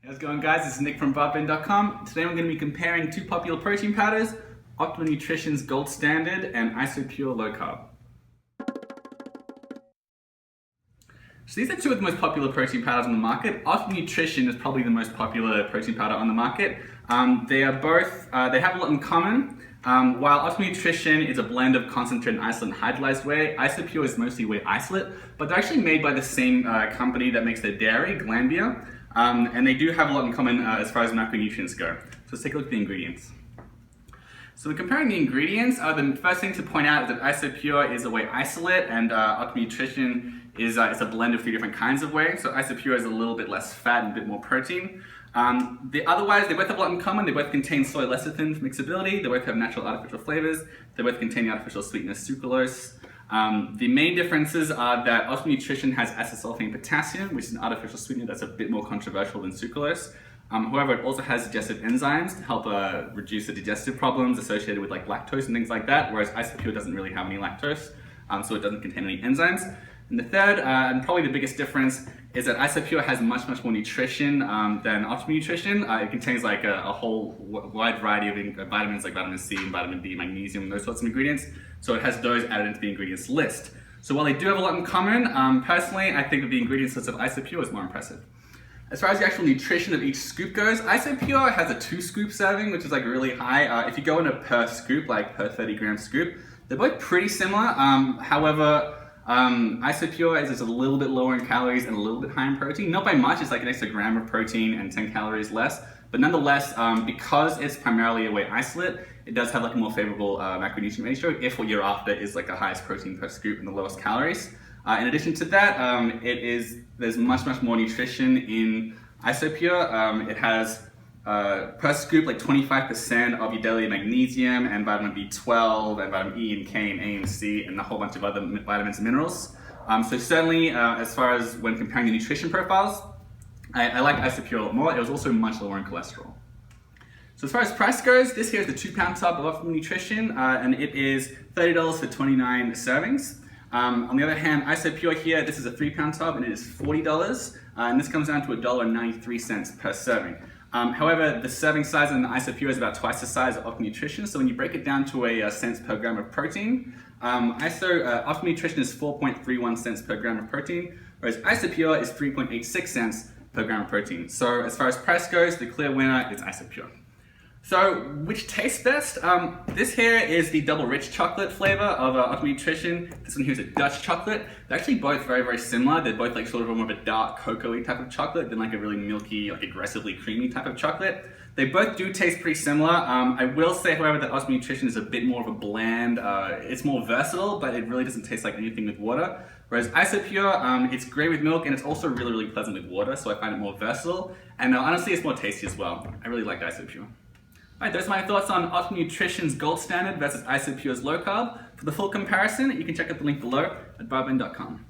How's it going, guys? This is Nick from Bartbend.com. Today I'm going to be comparing two popular protein powders, Optimum Nutrition's Gold Standard and Isopure Low Carb. So these are two of the most popular protein powders on the market. Optimum Nutrition is probably the most popular protein powder on the market. They have a lot in common. While Optimum Nutrition is a blend of concentrated isolate and hydrolyzed whey, Isopure is mostly whey isolate, but they're actually made by the same company that makes their dairy, Glanbia. And they do have a lot in common as far as macronutrients go. So let's take a look at the ingredients. So comparing the ingredients, the first thing to point out is that Isopure is a whey isolate and Optimum Nutrition is a blend of 3 different kinds of whey. So Isopure is a little bit less fat and a bit more protein. Otherwise, they both have a lot in common. They both contain soy lecithin for mixability. They both have natural artificial flavors. They both contain the artificial sweetener sucralose. The main differences are that Optimum Nutrition has acesulfame potassium, which is an artificial sweetener that's a bit more controversial than sucralose. However, it also has digestive enzymes to help reduce the digestive problems associated with like lactose and things like that, whereas Isopure doesn't really have any lactose, so it doesn't contain any enzymes. And the third, and probably the biggest difference, is that Isopure has much more nutrition than Optimum Nutrition. It contains like a whole wide variety of vitamins like vitamin C and vitamin D, magnesium, those sorts of ingredients. So it has those added into the ingredients list. So while they do have a lot in common, personally, I think that the ingredients list of Isopure is more impressive. As far as the actual nutrition of each scoop goes, Isopure has a 2-scoop serving, which is like really high. If you go in a per scoop, like per 30-gram scoop, they're both pretty similar. However, Isopure is just a little bit lower in calories and a little bit higher in protein. Not by much, it's like an extra gram of protein and 10 calories less. But nonetheless, because it's primarily a whey isolate, it does have like a more favorable macronutrient ratio if what you're after is like the highest protein per scoop and the lowest calories. In addition to that, there's much more nutrition in Isopure. It has per scoop like 25% of your daily magnesium and vitamin B12 and vitamin E and K and A and C and a whole bunch of other vitamins and minerals. So certainly, as far as when comparing the nutrition profiles, I like Isopure a lot more. It was also much lower in cholesterol. So as far as price goes, this here is the 2-pound tub of Optimum Nutrition, and it is $30 for 29 servings. On the other hand, Isopure here, this is a 3-pound tub, and it is $40, and this comes down to $1.93 per serving. However, the serving size in the Isopure is about twice the size of Optimum Nutrition, so when you break it down to a cents per gram of protein, Optimum Nutrition is 4.31 cents per gram of protein, whereas Isopure is 3.86 cents per gram of protein. So as far as price goes, the clear winner is Isopure. So which tastes best? This here is the double rich chocolate flavor of Optimum Nutrition. This one here is a Dutch chocolate. They're actually both very similar. They're both like sort of more of a dark cocoa-y type of chocolate than like a really milky, like aggressively creamy type of chocolate. They both do taste pretty similar. I will say, however, that Optimum Nutrition is a bit more of a bland. It's more versatile, but it really doesn't taste like anything with water. Whereas Isopure, it's great with milk and it's also really pleasant with water, so I find it more versatile. And honestly, it's more tasty as well. I really like Isopure. Alright, those are my thoughts on Optimum Nutrition's Gold Standard versus Isopure's Low Carb. For the full comparison, you can check out the link below at Bartbend.com.